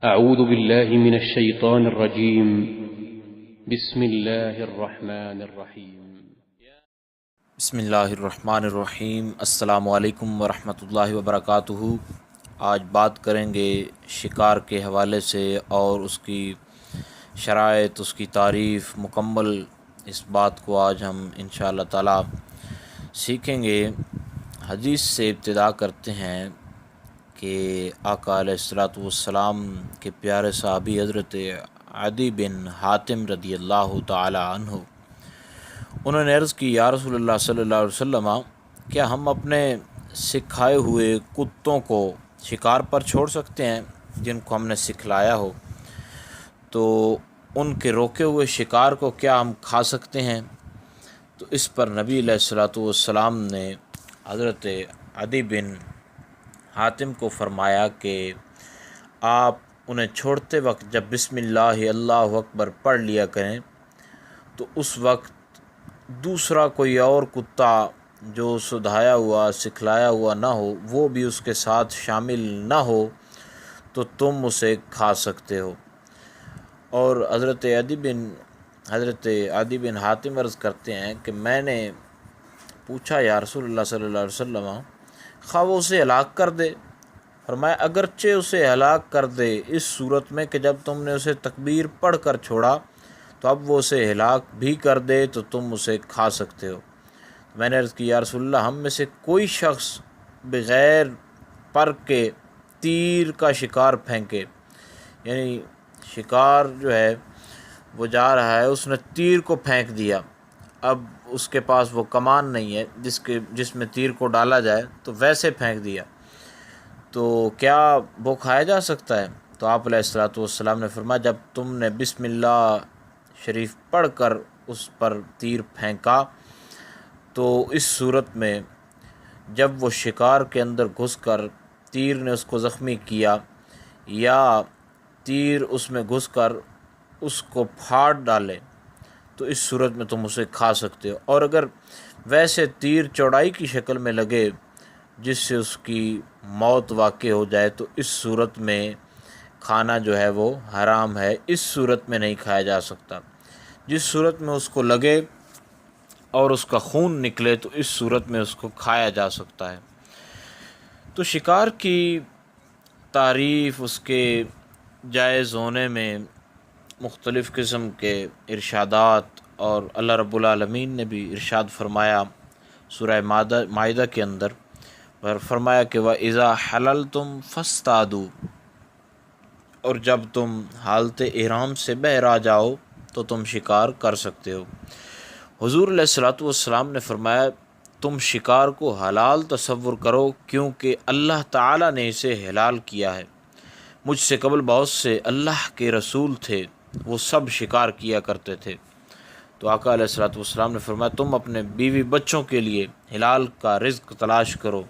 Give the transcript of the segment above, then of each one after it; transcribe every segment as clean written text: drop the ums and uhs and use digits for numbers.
أعوذ بالله من الشيطان الرجيم. بسم الله الرحمن الرحيم. بسم اللہ الرحمن الرحیم۔ السلام علیکم ورحمۃ اللہ وبرکاتہ۔ آج بات کریں گے شکار کے حوالے سے اور اس کی شرائط، اس کی تعریف مکمل۔ اس بات کو آج ہم انشاءاللہ تعالی سیکھیں گے۔ حدیث سے ابتدا کرتے ہیں کہ آقا علیہ الصلوۃ والسلام کے پیارے صحابی حضرت عدی بن حاتم رضی اللہ تعالی عنہ، انہوں نے عرض کی، یا رسول اللہ صلی اللہ علیہ وسلم، کیا ہم اپنے سکھائے ہوئے کتوں کو شکار پر چھوڑ سکتے ہیں؟ جن کو ہم نے سکھلایا ہو تو ان کے روکے ہوئے شکار کو کیا ہم کھا سکتے ہیں؟ تو اس پر نبی علیہ الصلوۃ والسلام نے حضرت عدی بن حاتم کو فرمایا کہ آپ انہیں چھوڑتے وقت جب بسم اللہ اللہ اکبر پڑھ لیا کریں تو اس وقت دوسرا کوئی اور کتا جو سدھایا ہوا سکھلایا ہوا نہ ہو، وہ بھی اس کے ساتھ شامل نہ ہو تو تم اسے کھا سکتے ہو۔ اور حضرت عدی بن حاتم عرض کرتے ہیں کہ میں نے پوچھا، یا رسول اللہ صلی اللہ علیہ وسلم، خواہ وہ اسے ہلاک کر دے؟ فرمایا، اگرچہ اسے ہلاک کر دے، اس صورت میں کہ جب تم نے اسے تکبیر پڑھ کر چھوڑا تو اب وہ اسے ہلاک بھی کر دے تو تم اسے کھا سکتے ہو۔ میں نے عرض کی، یا رسول اللہ، ہم میں سے کوئی شخص بغیر پر کے تیر کا شکار پھینکے، یعنی شکار جو ہے وہ جا رہا ہے، اس نے تیر کو پھینک دیا، اب اس کے پاس وہ کمان نہیں ہے جس میں تیر کو ڈالا جائے، تو ویسے پھینک دیا، تو کیا وہ کھایا جا سکتا ہے؟ تو آپ علیہ الصلوۃ والسلام نے فرمایا، جب تم نے بسم اللہ شریف پڑھ کر اس پر تیر پھینکا تو اس صورت میں جب وہ شکار کے اندر گھس کر تیر نے اس کو زخمی کیا یا تیر اس میں گھس کر اس کو پھاڑ ڈالے تو اس صورت میں تم اسے کھا سکتے ہو۔ اور اگر ویسے تیر چوڑائی کی شکل میں لگے جس سے اس کی موت واقع ہو جائے تو اس صورت میں کھانا جو ہے وہ حرام ہے، اس صورت میں نہیں کھایا جا سکتا۔ جس صورت میں اس کو لگے اور اس کا خون نکلے تو اس صورت میں اس کو کھایا جا سکتا ہے۔ تو شکار کی تعریف، اس کے جائز ہونے میں مختلف قسم کے ارشادات، اور اللہ رب العالمین نے بھی ارشاد فرمایا سورہ مائدہ کے اندر، پر فرمایا کہ وَإِذَا حَلَلْتُمْ فَاصْطَادُوا، اور جب تم حالت احرام سے باہر آ جاؤ تو تم شکار کر سکتے ہو۔ حضور علیہ الصلوۃ والسلام نے فرمایا، تم شکار کو حلال تصور کرو کیونکہ اللہ تعالیٰ نے اسے حلال کیا ہے۔ مجھ سے قبل بہت سے اللہ کے رسول تھے، وہ سب شکار کیا کرتے تھے۔ تو آقا علیہ الصلوۃ والسلام نے فرمایا، تم اپنے بیوی بچوں کے لیے حلال کا رزق تلاش کرو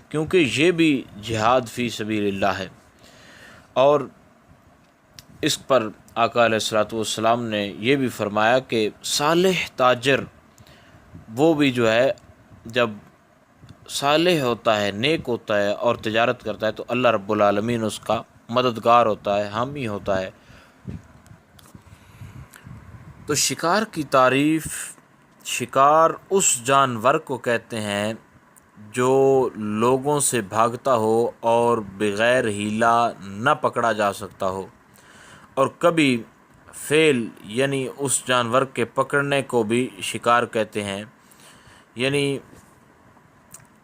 کیونکہ یہ بھی جہاد فی سبیل اللہ ہے۔ اور اس پر آقا علیہ الصلوۃ والسلام نے یہ بھی فرمایا کہ صالح تاجر وہ بھی جو ہے جب صالح ہوتا ہے، نیک ہوتا ہے اور تجارت کرتا ہے تو اللہ رب العالمین اس کا مددگار ہوتا ہے، حامی ہوتا ہے۔ تو شکار کی تعریف، شکار اس جانور کو کہتے ہیں جو لوگوں سے بھاگتا ہو اور بغیر ہیلا نہ پکڑا جا سکتا ہو، اور کبھی فعل یعنی اس جانور کے پکڑنے کو بھی شکار کہتے ہیں، یعنی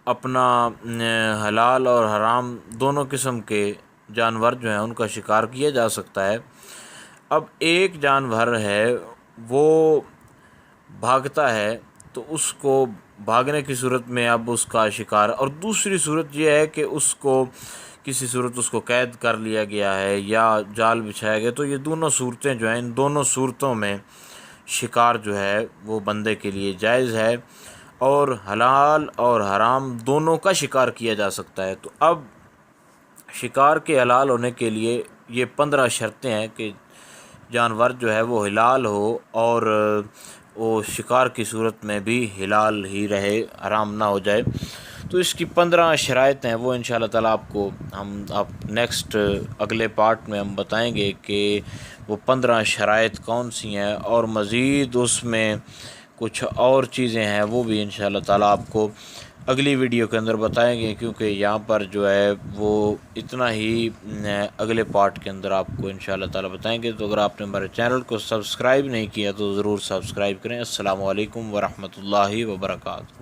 اپنا حلال اور حرام دونوں قسم کے جانور جو ہیں ان کا شکار کیا جا سکتا ہے۔ اب ایک جانور ہے وہ بھاگتا ہے تو اس کو بھاگنے کی صورت میں اب اس کا شکار، اور دوسری صورت یہ ہے کہ اس کو کسی صورت اس کو قید کر لیا گیا ہے یا جال بچھایا گیا، تو یہ دونوں صورتیں جو ہیں، ان دونوں صورتوں میں شکار جو ہے وہ بندے کے لیے جائز ہے، اور حلال اور حرام دونوں کا شکار کیا جا سکتا ہے۔ تو اب شکار کے حلال ہونے کے لیے یہ 15 شرطیں ہیں کہ جانور جو ہے وہ حلال ہو اور وہ شکار کی صورت میں بھی حلال ہی رہے، حرام نہ ہو جائے۔ تو اس کی 15 شرائط ہیں، وہ انشاءاللہ تعالیٰ آپ کو آپ نیکسٹ اگلے پارٹ میں ہم بتائیں گے کہ وہ 15 شرائط کون سی ہیں، اور مزید اس میں کچھ اور چیزیں ہیں وہ بھی انشاءاللہ تعالیٰ آپ کو اگلی ویڈیو کے اندر بتائیں گے، کیونکہ یہاں پر جو ہے وہ اتنا ہی اگلے پارٹ کے اندر آپ کو انشاءاللہ تعالیٰ بتائیں گے۔ تو اگر آپ نے ہمارے چینل کو سبسکرائب نہیں کیا تو ضرور سبسکرائب کریں۔ السلام علیکم ورحمۃ اللہ وبرکاتہ۔